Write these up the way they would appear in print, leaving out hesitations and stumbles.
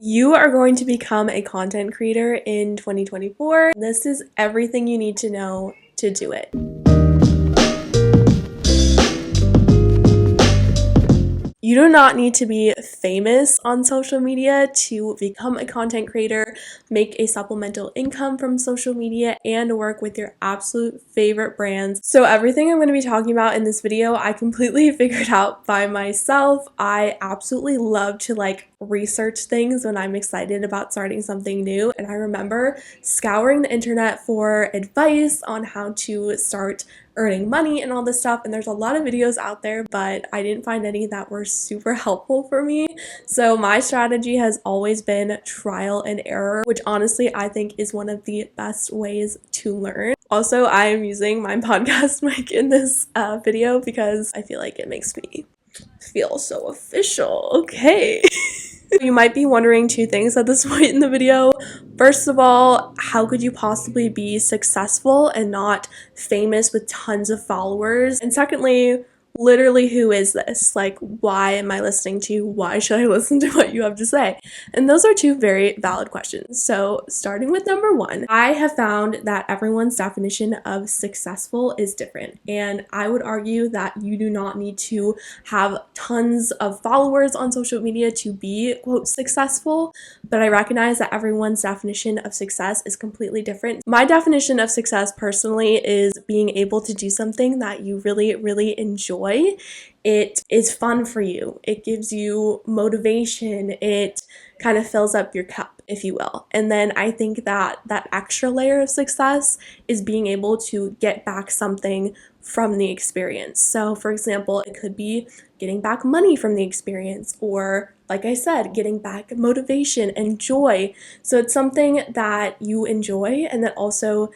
You are going to become a content creator in 2024. This is everything you need to know to do it. You do not need to be famous on social media to become a content creator, make a supplemental income from social media, and work with your absolute favorite brands. So everything I'm going to be talking about in this video, I completely figured out by myself. I absolutely love to research things when I'm excited about starting something new. And I remember scouring the internet for advice on how to start earning money and all this stuff, and there's a lot of videos out there, but I didn't find any that were super helpful for me. So my strategy has always been trial and error, which honestly I think is one of the best ways to learn. Also, I am using my podcast mic in this video because I feel like it makes me feel so official. Okay. You might be wondering two things at this point in the video. First of all, how could you possibly be successful and not famous with tons of followers? And secondly, literally, who is this? Why am I listening to you? Why should I listen to what you have to say? And those are two very valid questions. So starting with number one, I have found that everyone's definition of successful is different. And I would argue that you do not need to have tons of followers on social media to be, quote, successful. But I recognize that everyone's definition of success is completely different. My definition of success personally is being able to do something that you really, really enjoy. It is fun for you. It gives you motivation. It kind of fills up your cup, if you will. And then I think that that extra layer of success is being able to get back something from the experience. So for example, it could be getting back money from the experience, or like I said, getting back motivation and joy. So it's something that you enjoy and that also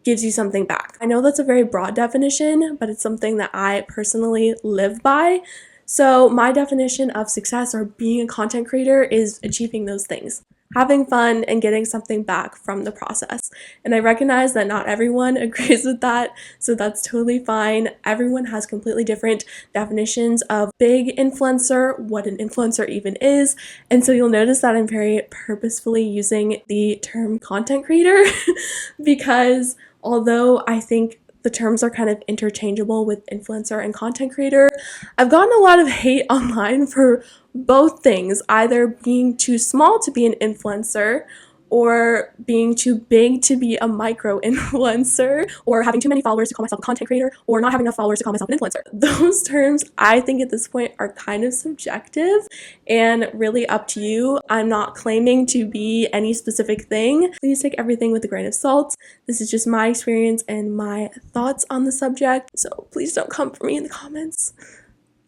gives you something back. I know that's a very broad definition, but it's something that I personally live by. So my definition of success or being a content creator is achieving those things, having fun and getting something back from the process. And I recognize that not everyone agrees with that, so that's totally fine. Everyone has completely different definitions of big influencer, what an influencer even is. And so you'll notice that I'm very purposefully using the term content creator because although I think the terms are kind of interchangeable with influencer and content creator, I've gotten a lot of hate online for both things, either being too small to be an influencer or being too big to be a micro influencer, or having too many followers to call myself a content creator, or not having enough followers to call myself an influencer. Those terms, I think at this point, are kind of subjective and really up to you. I'm not claiming to be any specific thing. Please take everything with a grain of salt. This is just my experience and my thoughts on the subject, so please don't come for me in the comments.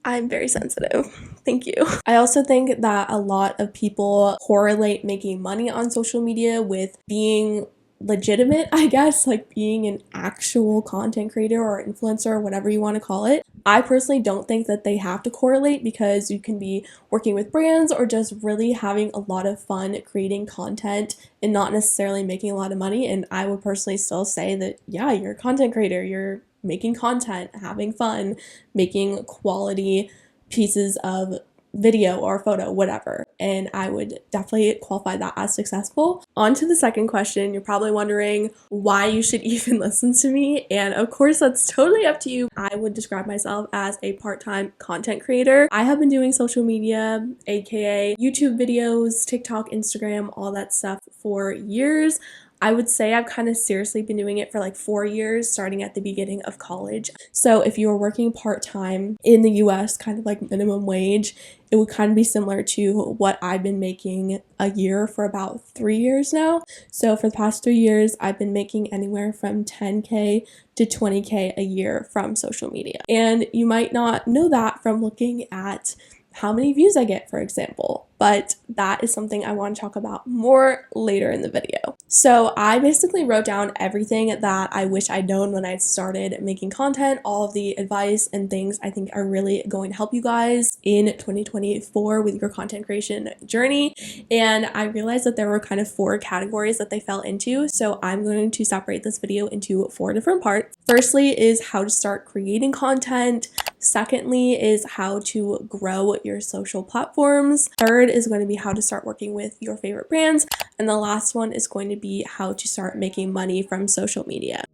I'm very sensitive. Thank you. I also think that a lot of people correlate making money on social media with being legitimate, I guess, like being an actual content creator or influencer or whatever you want to call it. I personally don't think that they have to correlate, because you can be working with brands or just really having a lot of fun creating content and not necessarily making a lot of money. And I would personally still say that, yeah, you're a content creator, you're making content, having fun, making quality pieces of video or photo, whatever. And I would definitely qualify that as successful. On to the second question. You're probably wondering why you should even listen to me. And of course, that's totally up to you. I would describe myself as a part-time content creator. I have been doing social media, aka YouTube videos, TikTok, Instagram, all that stuff for years. I would say I've kind of seriously been doing it for 4 years, starting at the beginning of college. So if you were working part-time in the US, kind of like minimum wage, it would kind of be similar to what I've been making a year for about 3 years now. So for the past 3 years, I've been making anywhere from 10K to 20K a year from social media. And you might not know that from looking at how many views I get, for example, but that is something I want to talk about more later in the video. So I basically wrote down everything that I wish I'd known when I started making content, all of the advice and things I think are really going to help you guys in 2024 with your content creation journey. And I realized that there were kind of 4 categories that they fell into. So I'm going to separate this video into 4 different parts. Firstly is how to start creating content. Secondly is how to grow your social platforms. Third is going to be how to start working with your favorite brands. And the last one is going to be how to start making money from social media.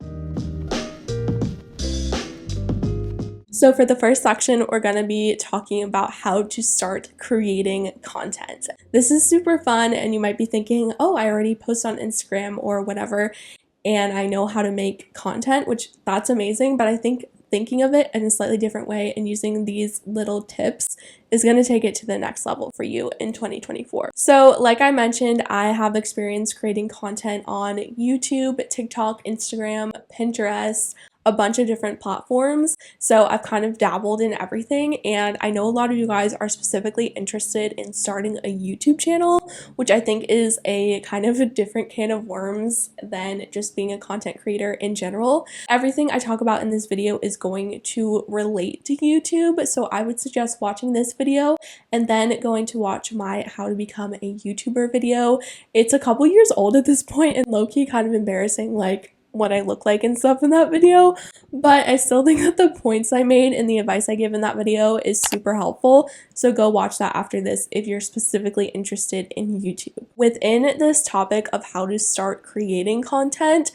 So for the first section, we're going to be talking about how to start creating content. This is super fun, and you might be thinking, oh, I already post on Instagram or whatever, and I know how to make content, which that's amazing, but I think thinking of it in a slightly different way and using these little tips is going to take it to the next level for you in 2024. So like I mentioned, I have experience creating content on YouTube, TikTok, Instagram, Pinterest, a bunch of different platforms. So I've kind of dabbled in everything, and I know a lot of you guys are specifically interested in starting a YouTube channel, which I think is a kind of a different can of worms than just being a content creator in general. Everything I talk about in this video is going to relate to YouTube, so I would suggest watching this video and then going to watch my how to become a YouTuber video. It's a couple years old at this point and low-key kind of embarrassing, like what I look like and stuff in that video, but I still think that the points I made and the advice I give in that video is super helpful, so go watch that after this if you're specifically interested in YouTube. Within this topic of how to start creating content,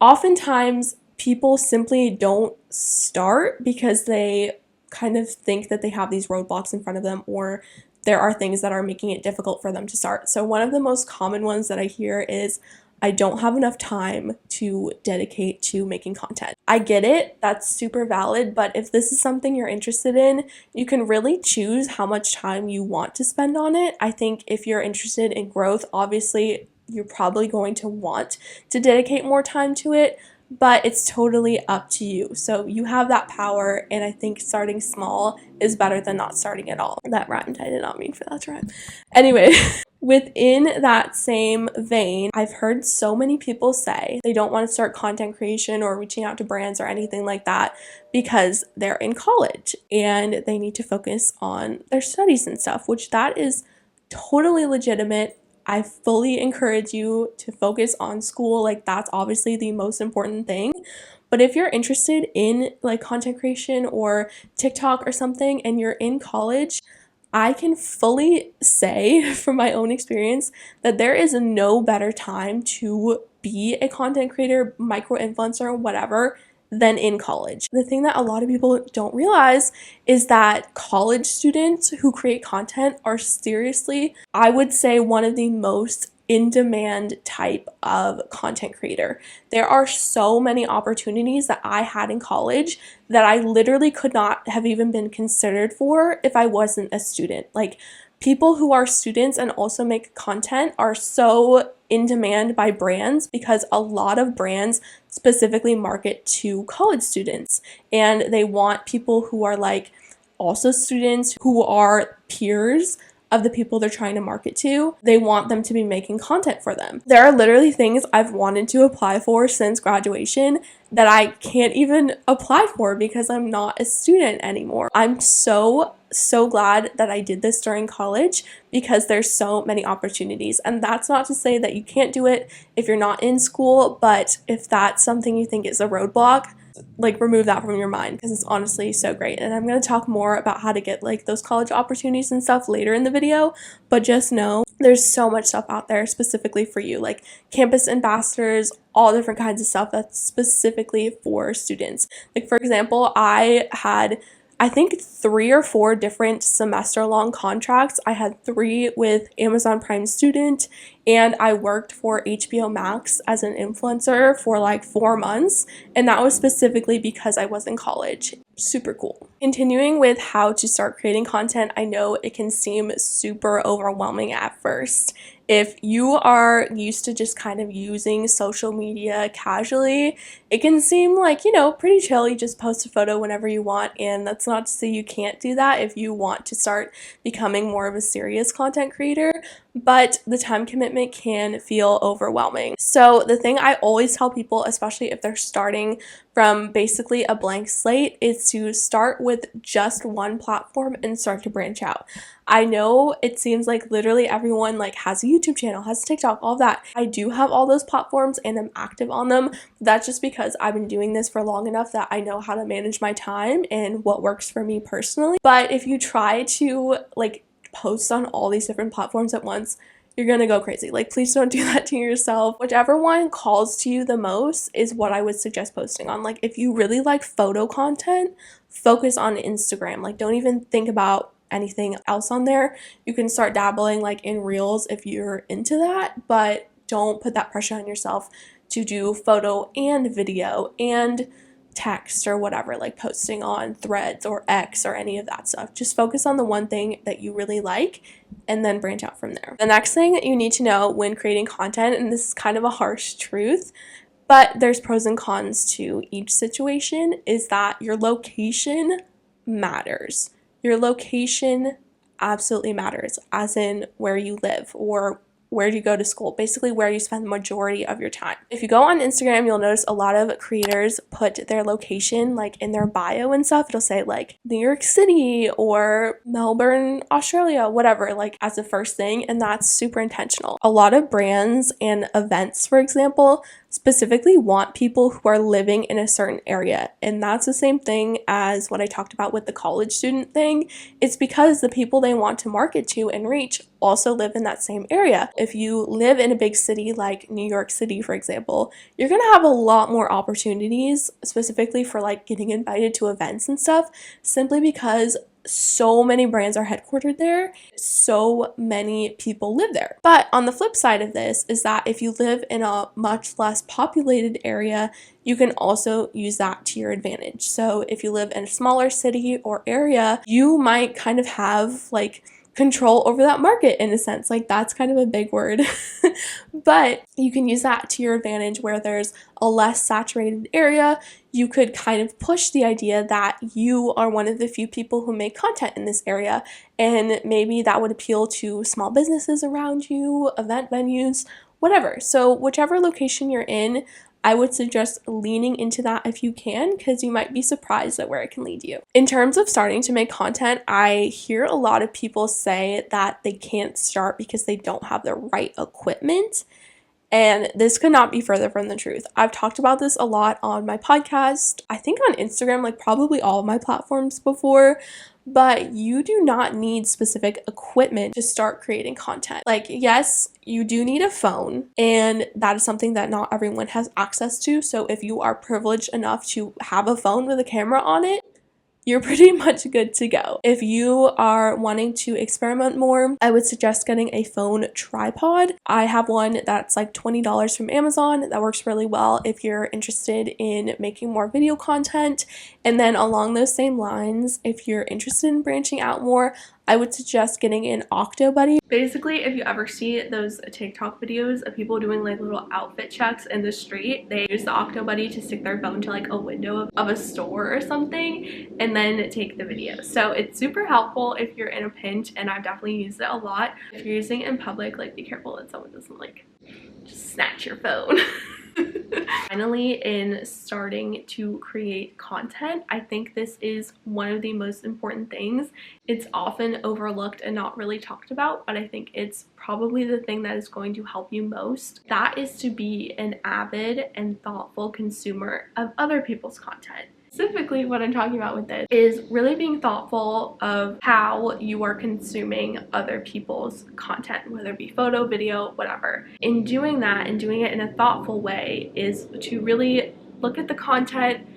oftentimes people simply don't start because they kind of think that they have these roadblocks in front of them, or there are things that are making it difficult for them to start. So one of the most common ones that I hear is, I don't have enough time to dedicate to making content. I get it, that's super valid, but if this is something you're interested in, you can really choose how much time you want to spend on it. I think if you're interested in growth, obviously you're probably going to want to dedicate more time to it, but it's totally up to you. So you have that power, and I think starting small is better than not starting at all. That rhymed, I did not mean for that to rhyme. Anyway, within that same vein, I've heard so many people say they don't want to start content creation or reaching out to brands or anything like that because they're in college and they need to focus on their studies and stuff, which that is totally legitimate. I fully encourage you to focus on school. Like, that's obviously the most important thing. But if you're interested in like content creation or TikTok or something and you're in college, I can fully say from my own experience that there is no better time to be a content creator, micro influencer, whatever, than in college. The thing that a lot of people don't realize is that college students who create content are seriously, I would say, one of the most in-demand type of content creator. There are so many opportunities that I had in college that I literally could not have even been considered for if I wasn't a student. Like, people who are students and also make content are so in demand by brands because a lot of brands specifically market to college students, and they want people who are like also students who are peers of the people they're trying to market to. They want them to be making content for them. There are literally things I've wanted to apply for since graduation that I can't even apply for because I'm not a student anymore. I'm so glad that I did this during college because there's so many opportunities. And that's not to say that you can't do it if you're not in school, but if that's something you think is a roadblock, like, remove that from your mind because it's honestly so great. And I'm going to talk more about how to get like those college opportunities and stuff later in the video, but just know there's so much stuff out there specifically for you, like campus ambassadors, all different kinds of stuff that's specifically for students. Like, for example, I had, I think, 3 or 4 different semester-long contracts. I had 3 with Amazon Prime Student, and I worked for HBO Max as an influencer for like 4 months, and that was specifically because I was in college. Super cool. Continuing with how to start creating content, I know it can seem super overwhelming at first. If you are used to just kind of using social media casually, it can seem like, you know, pretty chill. You just post a photo whenever you want, and that's not to say you can't do that if you want to start becoming more of a serious content creator, but the time commitment can feel overwhelming. So the thing I always tell people, especially if they're starting from basically a blank slate, is to start with just one platform and start to branch out. I know it seems like literally everyone like has a YouTube channel, has TikTok, all that. I do have all those platforms and I'm active on them. That's just because I've been doing this for long enough that I know how to manage my time and what works for me personally. But if you try to like post on all these different platforms at once, you're gonna go crazy. Like, please don't do that to yourself. Whichever one calls to you the most is what I would suggest posting on. Like, if you really like photo content, focus on Instagram. Like, don't even think about anything else on there. You can start dabbling like in reels if you're into that, but don't put that pressure on yourself to do photo and video and text or whatever, like posting on Threads or X or any of that stuff. Just focus on the one thing that you really like and then branch out from there. The next thing you need to know when creating content, and this is kind of a harsh truth, but there's pros and cons to each situation, is that your location matters. Your location absolutely matters, as in where you live or where you go to school, basically where you spend the majority of your time. If you go on Instagram, you'll notice a lot of creators put their location like in their bio and stuff. It'll say like New York City or Melbourne, Australia, whatever, like as the first thing, and that's super intentional. A lot of brands and events, for example, specifically want people who are living in a certain area, and that's the same thing as what I talked about with the college student thing. It's because the people they want to market to and reach also live in that same area. If you live in a big city like New York City, for example, you're gonna have a lot more opportunities, specifically for like getting invited to events and stuff, simply because so many brands are headquartered there, so many people live there. But on the flip side of this is that if you live in a much less populated area, you can also use that to your advantage. So if you live in a smaller city or area, you might kind of have like control over that market in a sense. Like, that's kind of a big word, but you can use that to your advantage. Where there's a less saturated area, you could kind of push the idea that you are one of the few people who make content in this area, and maybe that would appeal to small businesses around you, event venues, whatever. So whichever location you're in, I would suggest leaning into that if you can, because you might be surprised at where it can lead you. In terms of starting to make content, I hear a lot of people say that they can't start because they don't have the right equipment. And this could not be further from the truth. I've talked about this a lot on my podcast, I think on Instagram, like probably all of my platforms before, but you do not need specific equipment to start creating content. Like, yes, you do need a phone, and that is something that not everyone has access to. So if you are privileged enough to have a phone with a camera on it, you're pretty much good to go. If you are wanting to experiment more, I would suggest getting a phone tripod. I have one that's like $20 from Amazon that works really well if you're interested in making more video content. And then along those same lines, if you're interested in branching out more, I would suggest getting an Octobuddy. Basically, if you ever see those TikTok videos of people doing like little outfit checks in the street, they use the Octobuddy to stick their phone to like a window of a store or something and then take the video. So it's super helpful if you're in a pinch, and I've definitely used it a lot. If you're using it in public, like be careful that someone doesn't like just snatch your phone. Finally, in starting to create content, I think this is one of the most important things. It's often overlooked and not really talked about, but I think it's probably the thing that is going to help you most. That is to be an avid and thoughtful consumer of other people's content. Specifically, what I'm talking about with this is really being thoughtful of how you are consuming other people's content, whether it be photo, video, whatever. In doing that and doing it in a thoughtful way is to really look at the content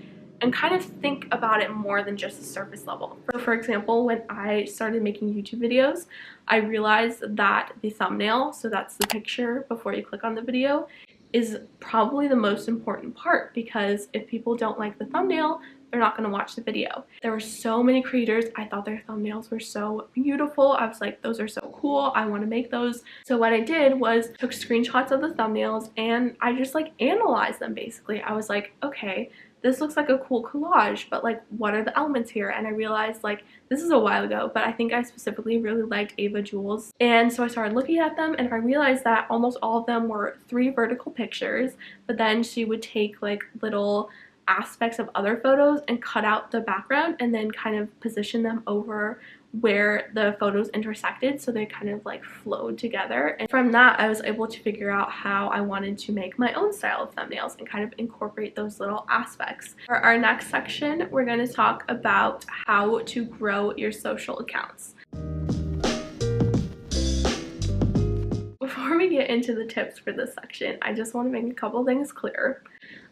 and kind of think about it more than just the surface level. For example, when I started making YouTube videos, I realized that the thumbnail, so that's the picture before you click on the video, is probably the most important part, because if people don't like the thumbnail, they're not going to watch the video. There were so many creators, I thought their thumbnails were so beautiful. I was like, those are so cool, I want to make those. So what I did was took screenshots of the thumbnails and I just like analyzed them basically. I was like, okay, this looks like a cool collage, but like what are the elements here? And I realized, like, this is a while ago, but I think I specifically really liked Ava Jules. And so I started looking at them and I realized that almost all of them were 3 vertical pictures, but then she would take like little aspects of other photos and cut out the background and then kind of position them over where the photos intersected so they kind of like flowed together. And from that, I was able to figure out how I wanted to make my own style of thumbnails and kind of incorporate those little aspects. For our next section, we're going to talk about how to grow your social accounts. Before we get into the tips for this section, I just want to make a couple things clear.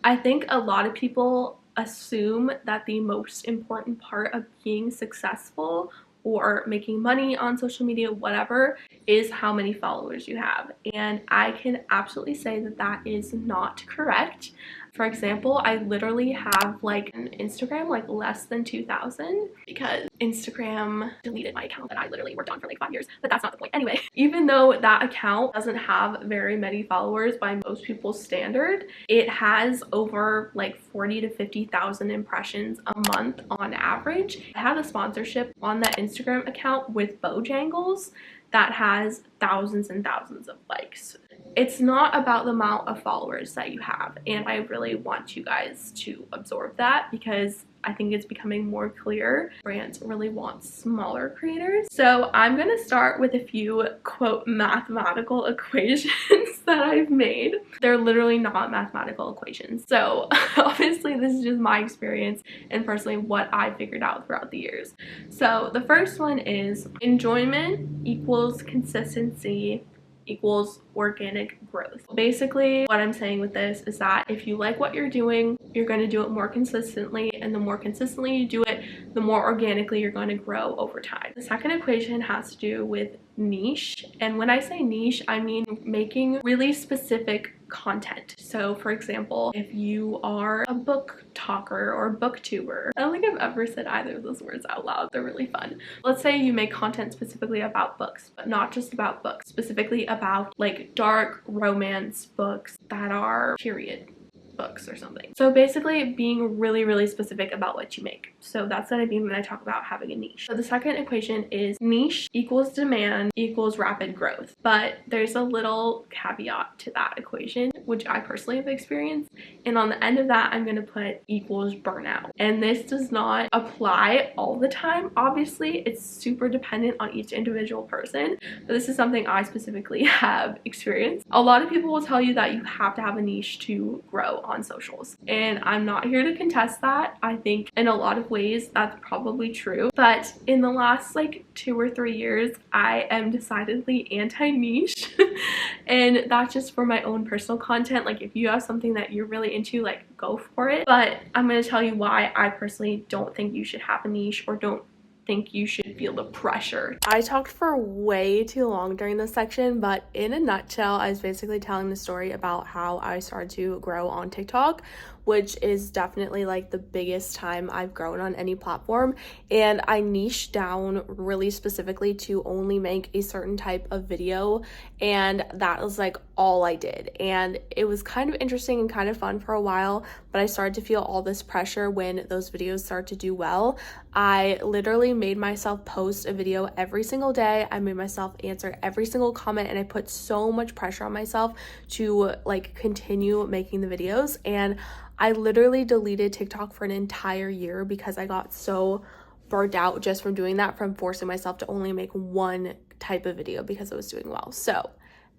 I think a lot of people assume that the most important part of being successful or making money on social media, whatever, is how many followers you have. And I can absolutely say that that is not correct. For example, I literally have like an Instagram like less than 2,000 because Instagram deleted my account that I literally worked on for like 5 years, but that's not the point. Anyway, even though that account doesn't have very many followers by most people's standard, it has over like 40 to 50,000 impressions a month on average. I have a sponsorship on that Instagram account with Bojangles that has thousands and thousands of likes. It's not about the amount of followers that you have, and I really want you guys to absorb that because I think it's becoming more clear brands really want smaller creators. So I'm gonna start with a few quote mathematical equations that I've made. They're literally not mathematical equations, so obviously this is just my experience and personally what I figured out throughout the years. So the first one is enjoyment equals consistency equals organic growth. Basically, what I'm saying with this is that if you like what you're doing, you're going to do it more consistently, and the more consistently you do it, the more organically you're going to grow over time. The second equation has to do with niche, and when I say niche, I mean making really specific content. So for example, if you are a book talker or booktuber, I don't think I've ever said either of those words out loud, they're really fun. Let's say you make content specifically about books, but not just about books, specifically about like dark romance books that are period books or something. So basically being really specific about what you make. So that's what I mean when I talk about having a niche. So the second equation is niche equals demand equals rapid growth. But there's a little caveat to that equation, which I personally have experienced. And on the end of that, I'm going to put equals burnout. And this does not apply all the time. Obviously, it's super dependent on each individual person, but this is something I specifically have experienced. A lot of people will tell you that you have to have a niche to grow on socials, and I'm not here to contest that. I think in a lot of ways that's probably true, but in the last like 2 or 3 years I am decidedly anti-niche and that's just for my own personal content. Like if you have something that you're really into, like go for it, but I'm going to tell you why I personally don't think you should have a niche or don't think you should feel the pressure. I talked for way too long during this section, but in a nutshell, I was basically telling the story about how I started to grow on TikTok, which is definitely like the biggest time I've grown on any platform. And I niched down really specifically to only make a certain type of video, and that was like all I did. And it was kind of interesting and kind of fun for a while, but I started to feel all this pressure when those videos start to do well. I literally made myself post a video every single day. I made myself answer every single comment, and I put so much pressure on myself to like continue making the videos. And I literally deleted TikTok for an entire year because I got so burnt out just from doing that, from forcing myself to only make one type of video because it was doing well. So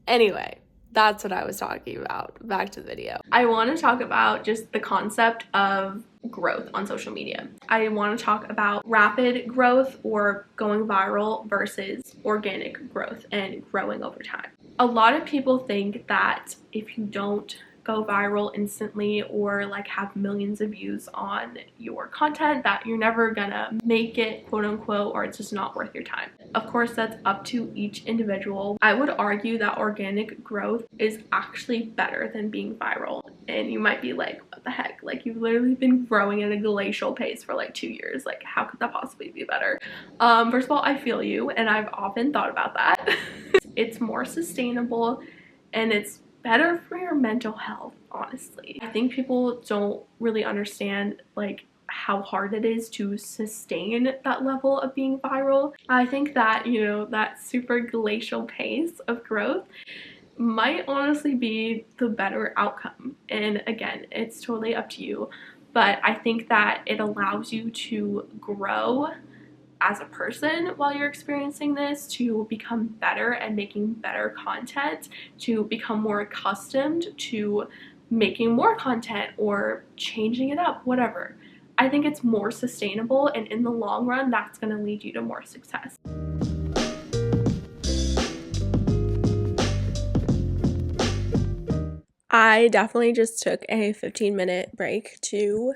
anyway, that's what I was talking about. Back to the video. I want to talk about just the concept of growth on social media. I want to talk about rapid growth or going viral versus organic growth and growing over time. A lot of people think that if you don't go viral instantly or like have millions of views on your content, that you're never gonna make it, quote unquote, or it's just not worth your time. Of course, that's up to each individual. I would argue that organic growth is actually better than being viral. And you might be like, what the heck? Like, you've literally been growing at a glacial pace for like 2 years. Like, how could that possibly be better? First of all, I feel you, and I've often thought about that. It's more sustainable and it's better for your mental health, honestly. I think people don't really understand like how hard it is to sustain that level of being viral. I think that, you know, that super glacial pace of growth might honestly be the better outcome. And again, it's totally up to you. but I think that it allows you to grow as a person while you're experiencing this, to become better and making better content, to become more accustomed to making more content or changing it up, whatever. I think it's more sustainable, and in the long run, that's going to lead you to more success. I definitely just took a 15-minute break to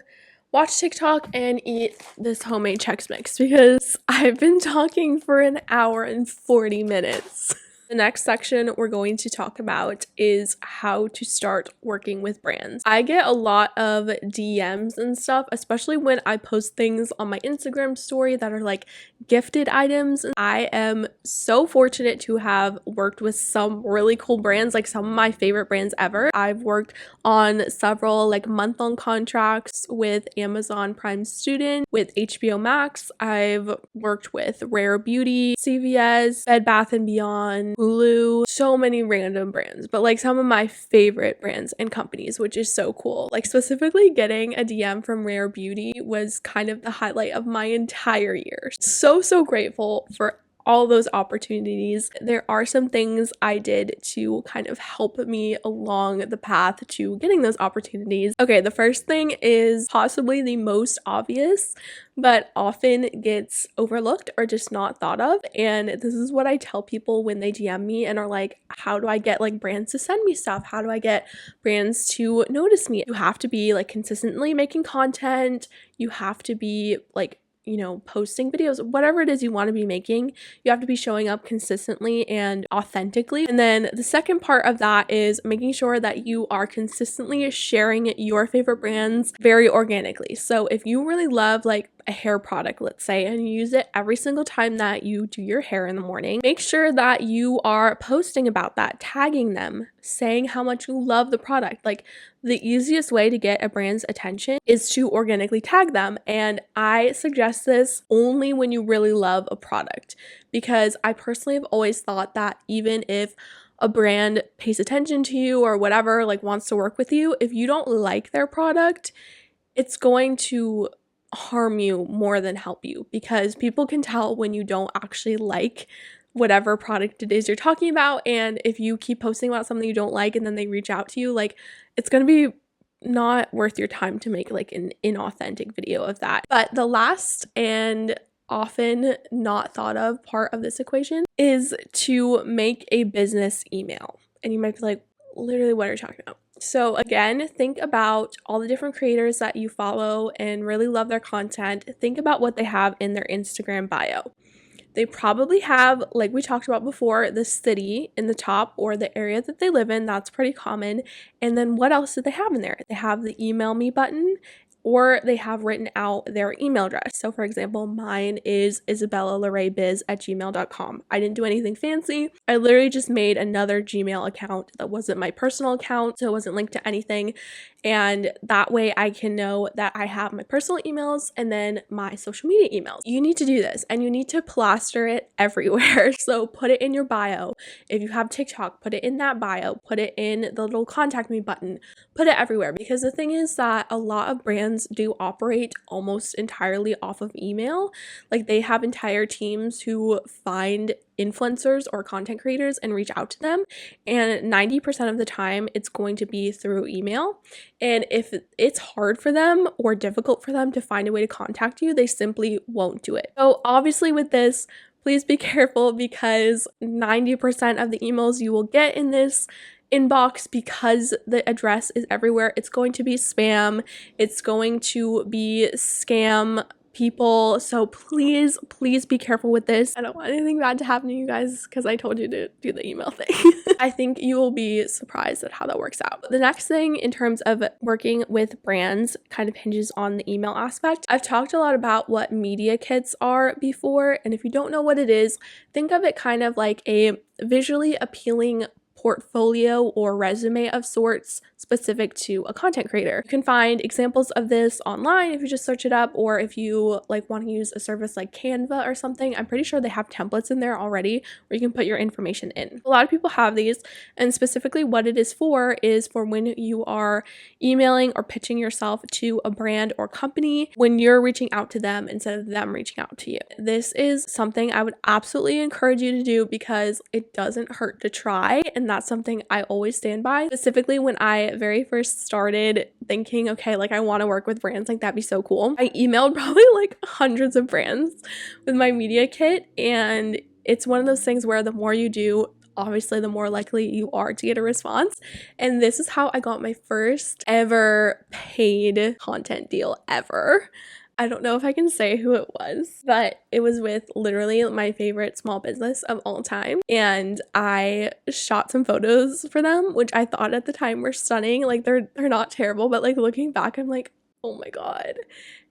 watch TikTok and eat this homemade Chex Mix because I've been talking for an hour and 40 minutes. The next section we're going to talk about is how to start working with brands. I get a lot of DMs and stuff, especially when I post things on my Instagram story that are like gifted items. I am so fortunate to have worked with some really cool brands, like some of my favorite brands ever. I've worked on several like month-long contracts with Amazon Prime Student, with HBO Max. I've worked with Rare Beauty, CVS, Bed Bath & Beyond, Hulu, so many random brands, but like some of my favorite brands and companies, which is so cool. Like specifically getting a DM from Rare Beauty was kind of the highlight of my entire year. So grateful for all those opportunities. There are some things I did to kind of help me along the path to getting those opportunities. Okay, the first thing is possibly the most obvious, but often gets overlooked or just not thought of. And this is what I tell people when they DM me and are like, how do I get like brands to send me stuff? How do I get brands to notice me? You have to be like consistently making content. You have to be like, you know, posting videos, whatever it is you want to be making, you have to be showing up consistently and authentically. And then the second part of that is making sure that you are consistently sharing your favorite brands very organically. So if you really love like a hair product, let's say, and you use it every single time that you do your hair in the morning, make sure that you are posting about that, tagging them, saying how much you love the product. Like the easiest way to get a brand's attention is to organically tag them. And I suggest this only when you really love a product, because I personally have always thought that even if a brand pays attention to you or whatever, like wants to work with you, if you don't like their product, it's going to harm you more than help you, because people can tell when you don't actually like whatever product it is you're talking about. And if you keep posting about something you don't like and then they reach out to you, like it's going to be not worth your time to make like an inauthentic video of that. But the last and often not thought of part of this equation is to make a business email. And you might be like, literally, what are you talking about? So again, think about all the different creators that you follow and really love their content. Think about what they have in their Instagram bio. They probably have, like we talked about before, the city in the top or the area that they live in. That's pretty common. And then what else do they have in there? They have the email me button, or they have written out their email address. So for example, mine is isabellalaraebiz@gmail.com. I didn't do anything fancy. I literally just made another Gmail account that wasn't my personal account, so it wasn't linked to anything. And that way I can know that I have my personal emails and then my social media emails. You need to do this and you need to plaster it everywhere. So put it in your bio. If you have TikTok, put it in that bio, put it in the little contact me button, put it everywhere. Because the thing is that a lot of brands do operate almost entirely off of email. Like they have entire teams who find influencers or content creators and reach out to them, and 90% of the time it's going to be through email. And if it's hard for them or difficult for them to find a way to contact you, they simply won't do it. So obviously with this, please be careful, because 90% of the emails you will get in this inbox, because the address is everywhere, it's going to be spam, it's going to be scam people. So please be careful with this. I don't want anything bad to happen to you guys because I told you to do the email thing. I think you will be surprised at how that works out. The next thing in terms of working with brands kind of hinges on the email aspect. I've talked a lot about what media kits are before, and if you don't know what it is, think of it kind of like a visually appealing portfolio or resume of sorts specific to a content creator. You can find examples of this online if you just search it up, or if you like want to use a service like Canva or something. I'm pretty sure they have templates in there already where you can put your information in. A lot of people have these, and specifically what it is for when you are emailing or pitching yourself to a brand or company, when you're reaching out to them instead of them reaching out to you. This is something I would absolutely encourage you to do because it doesn't hurt to try, and that's something I always stand by. Specifically when I very first started thinking, okay, like I want to work with brands, like that'd be so cool. I emailed probably like hundreds of brands with my media kit, and it's one of those things where the more you do, obviously the more likely you are to get a response. And this is how I got my first ever paid content deal ever. I don't know if I can say who it was, but it was with literally my favorite small business of all time. And I shot some photos for them, which I thought at the time were stunning. Like they're not terrible, but like looking back, I'm like, oh my God.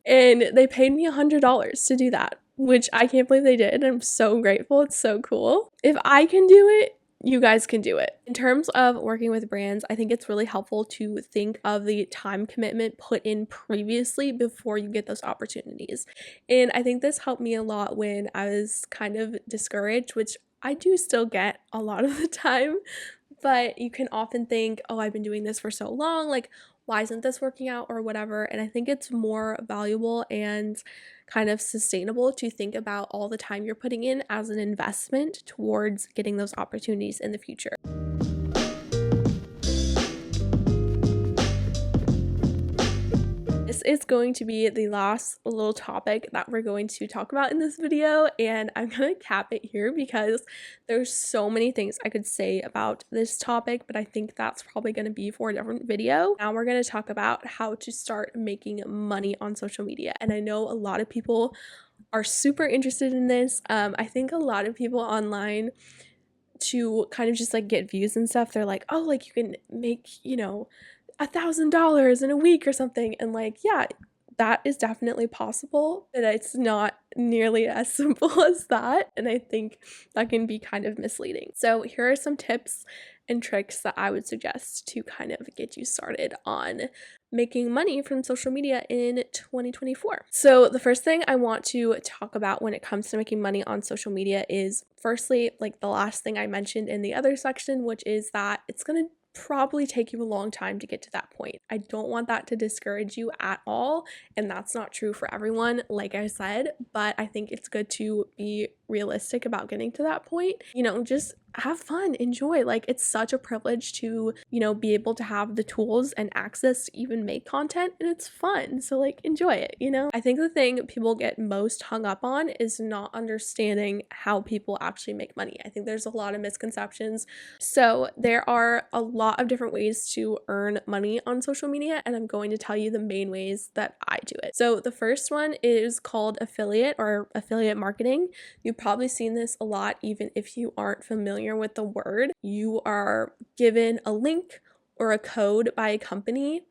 And they paid me $100 to do that, which I can't believe they did. I'm so grateful. It's so cool. If I can do it, you guys can do it. In terms of working with brands, I think it's really helpful to think of the time commitment put in previously before you get those opportunities. And I think this helped me a lot when I was kind of discouraged, which I do still get a lot of the time. But you can often think, oh, I've been doing this for so long, like, why isn't this working out or whatever? And I think it's more valuable and kind of sustainable to think about all the time you're putting in as an investment towards getting those opportunities in the future. This is going to be the last little topic that we're going to talk about in this video, and I'm going to cap it here because there's so many things I could say about this topic, but I think that's probably going to be for a different video. Now we're going to talk about how to start making money on social media, and I know a lot of people are super interested in this. I think a lot of people online, to kind of just like get views and stuff, they're like, oh, like you can make, $1,000 in a week or something. And like, yeah, that is definitely possible, but it's not nearly as simple as that. And I think that can be kind of misleading. So here are some tips and tricks that I would suggest to kind of get you started on making money from social media in 2024. So the first thing I want to talk about when it comes to making money on social media is, firstly, like the last thing I mentioned in the other section, which is that it's going to probably take you a long time to get to that point. I don't want that to discourage you at all, and that's not true for everyone, like I said, but I think it's good to be realistic about getting to that point. Just have fun, enjoy. Like, it's such a privilege to, be able to have the tools and access to even make content, and it's fun. So like, enjoy it, I think the thing people get most hung up on is not understanding how people actually make money. I think there's a lot of misconceptions. So there are a lot of different ways to earn money on social media, and I'm going to tell you the main ways that I do it. So the first one is called affiliate or affiliate marketing. You've probably seen this a lot, even if you aren't familiar with the word. You are given a link or a code by a company,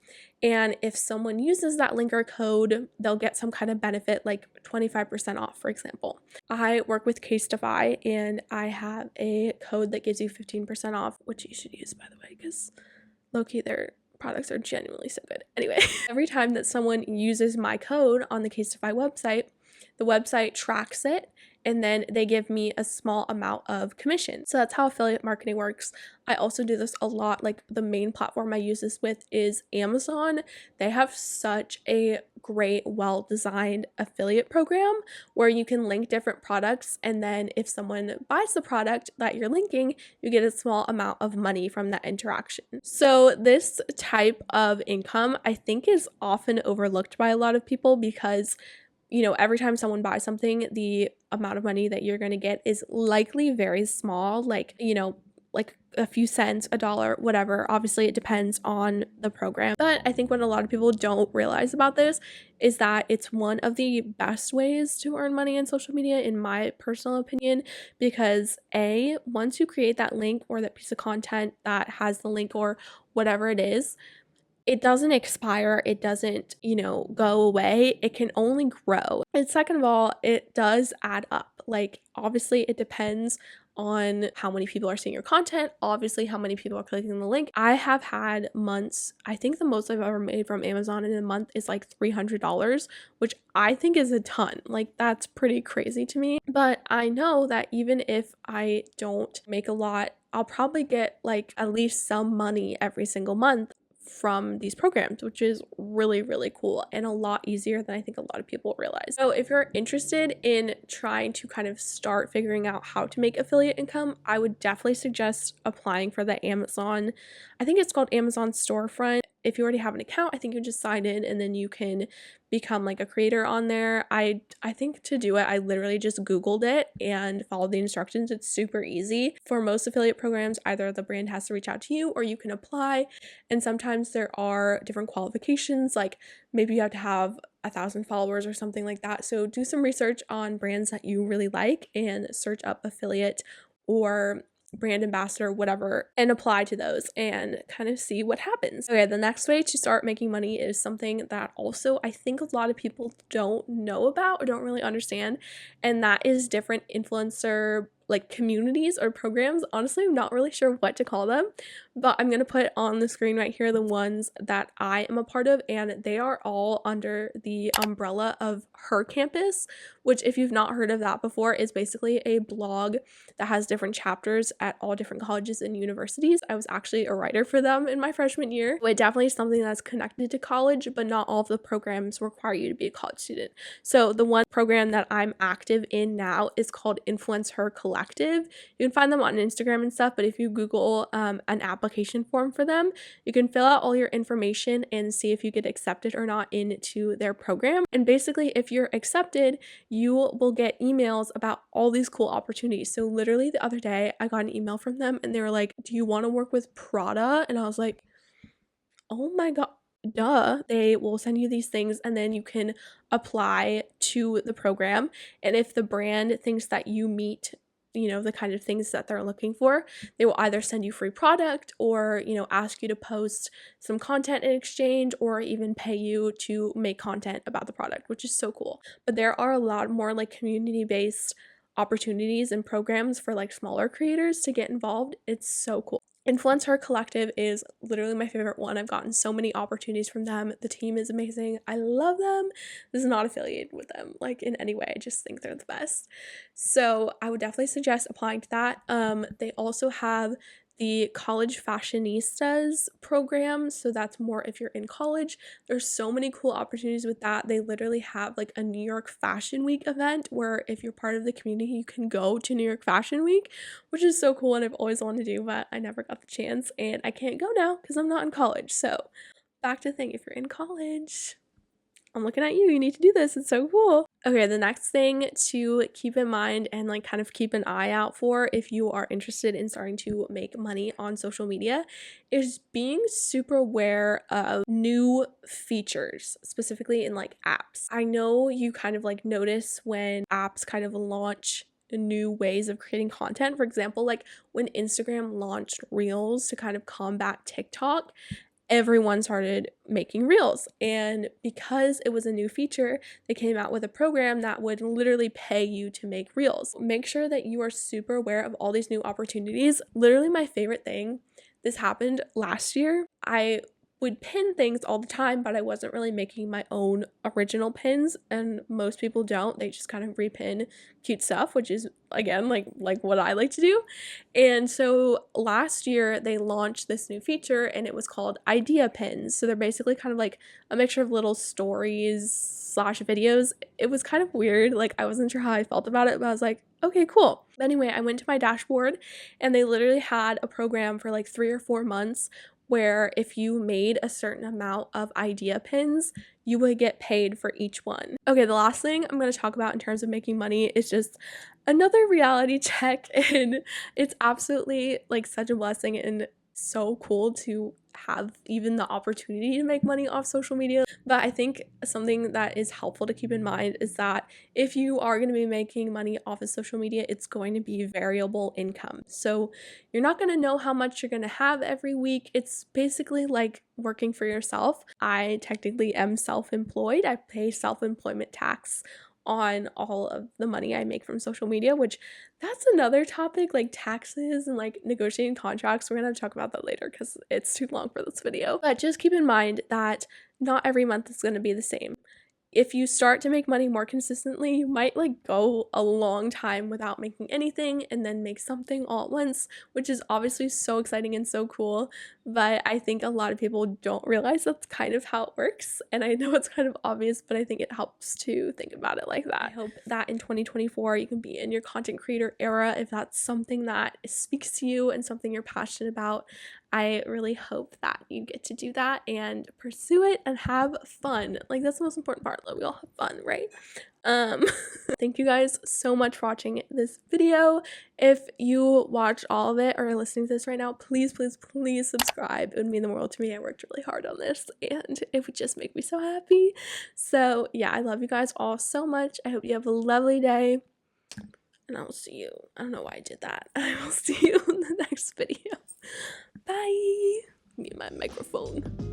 and if someone uses that link or code, they'll get some kind of benefit, like 25% off, for example. I work with Casetify, and I have a code that gives you 15% off, which you should use, by the way, because low-key their products are genuinely so good. Anyway, every time that someone uses my code on the Casetify website, the website tracks it, and then they give me a small amount of commission. So that's how affiliate marketing works. I also do this a lot. Like, the main platform I use this with is Amazon. They have such a great, well-designed affiliate program where you can link different products, and then if someone buys the product that you're linking, you get a small amount of money from that interaction. So this type of income, I think, is often overlooked by a lot of people because every time someone buys something, the amount of money that you're going to get is likely very small, like a few cents, $1, whatever. Obviously, it depends on the program. But I think what a lot of people don't realize about this is that it's one of the best ways to earn money on social media, in my personal opinion, because once you create that link or that piece of content that has the link or whatever it is, it doesn't expire, it doesn't, go away, it can only grow. And second of all, it does add up. Like, obviously it depends on how many people are seeing your content, obviously how many people are clicking the link. I have had months, I think the most I've ever made from Amazon in a month is like $300, which I think is a ton. Like, that's pretty crazy to me. But I know that even if I don't make a lot, I'll probably get like at least some money every single month from these programs, which is really, really cool and a lot easier than I think a lot of people realize. So if you're interested in trying to kind of start figuring out how to make affiliate income, I would definitely suggest applying for the Amazon, I think it's called Amazon Storefront. If you already have an account, I think you just sign in and then you can become like a creator on there. I think to do it, I literally just Googled it and followed the instructions. It's super easy. For most affiliate programs, either the brand has to reach out to you or you can apply. And sometimes there are different qualifications, like maybe you have to have 1,000 followers or something like that. So do some research on brands that you really like and search up affiliate or brand ambassador, whatever, and apply to those and kind of see what happens. Okay, the next way to start making money is something that also I think a lot of people don't know about or don't really understand, and that is different influencer like communities or programs. Honestly, I'm not really sure what to call them, but I'm gonna put on the screen right here the ones that I am a part of, and they are all under the umbrella of Her Campus, which, if you've not heard of that before, is basically a blog that has different chapters at all different colleges and universities. I was actually a writer for them in my freshman year. It definitely is something that's connected to college, but not all of the programs require you to be a college student. So the one program that I'm active in now is called Influence Her Collective. You can find them on Instagram and stuff, but if you Google an application form for them, you can fill out all your information and see if you get accepted or not into their program. And basically, if you're accepted, you will get emails about all these cool opportunities. So literally the other day, I got an email from them and they were like, "Do you want to work with Prada?" And I was like, "Oh my God, duh." They will send you these things and then you can apply to the program. And if the brand thinks that you meet, the kind of things that they're looking for, they will either send you free product or, ask you to post some content in exchange or even pay you to make content about the product, which is so cool. But there are a lot more like community-based opportunities and programs for like smaller creators to get involved. It's so cool. Influence Her Collective is literally my favorite one. I've gotten so many opportunities from them. The team is amazing. I love them. This is not affiliated with them, like in any way. I just think they're the best. So I would definitely suggest applying to that. They also have the College Fashionistas program. So that's more if you're in college. There's so many cool opportunities with that. They literally have like a New York Fashion Week event where if you're part of the community, you can go to New York Fashion Week, which is so cool and I've always wanted to do, but I never got the chance and I can't go now because I'm not in college. So back to the thing, if you're in college, I'm looking at you, you need to do this, it's so cool. Okay, the next thing to keep in mind and like kind of keep an eye out for if you are interested in starting to make money on social media is being super aware of new features, specifically in like apps. I know you kind of like notice when apps kind of launch new ways of creating content. For example, like when Instagram launched Reels to kind of combat TikTok, everyone started making reels. And because it was a new feature, they came out with a program that would literally pay you to make reels. Make sure that you are super aware of all these new opportunities. Literally, my favorite thing, this happened last year. I would pin things all the time, but I wasn't really making my own original pins, and most people don't. They just kind of repin cute stuff, which is again like what I like to do. And so last year they launched this new feature and it was called idea pins. So they're basically kind of like a mixture of little stories slash videos. It was kind of weird. Like I wasn't sure how I felt about it, but I was like, okay, cool. But anyway, I went to my dashboard and they literally had a program for like 3 or 4 months where if you made a certain amount of idea pins, you would get paid for each one. Okay, the last thing I'm going to talk about in terms of making money is just another reality check, and it's absolutely like such a blessing and so cool to have even the opportunity to make money off social media. But I think something that is helpful to keep in mind is that if you are going to be making money off of social media, it's going to be variable income. So you're not going to know how much you're going to have every week. It's basically like working for yourself. I technically am self-employed. I pay self-employment tax on all of the money I make from social media, which that's another topic, like taxes and like negotiating contracts. We're gonna talk about that later because it's too long for this video. But just keep in mind that not every month is gonna be the same. If you start to make money more consistently, you might like go a long time without making anything and then make something all at once, which is obviously so exciting and so cool. But I think a lot of people don't realize that's kind of how it works. And I know it's kind of obvious, but I think it helps to think about it like that. I hope that in 2024 you can be in your content creator era if that's something that speaks to you and something you're passionate about. I really hope that you get to do that and pursue it and have fun. Like, that's the most important part. Like, we all have fun, right? Thank you guys so much for watching this video. If you watched all of it or are listening to this right now, please, please, please subscribe. It would mean the world to me. I worked really hard on this and it would just make me so happy. So yeah, I love you guys all so much. I hope you have a lovely day. And I will see you. I don't know why I did that. I will see you in the next video. Bye. Need my microphone.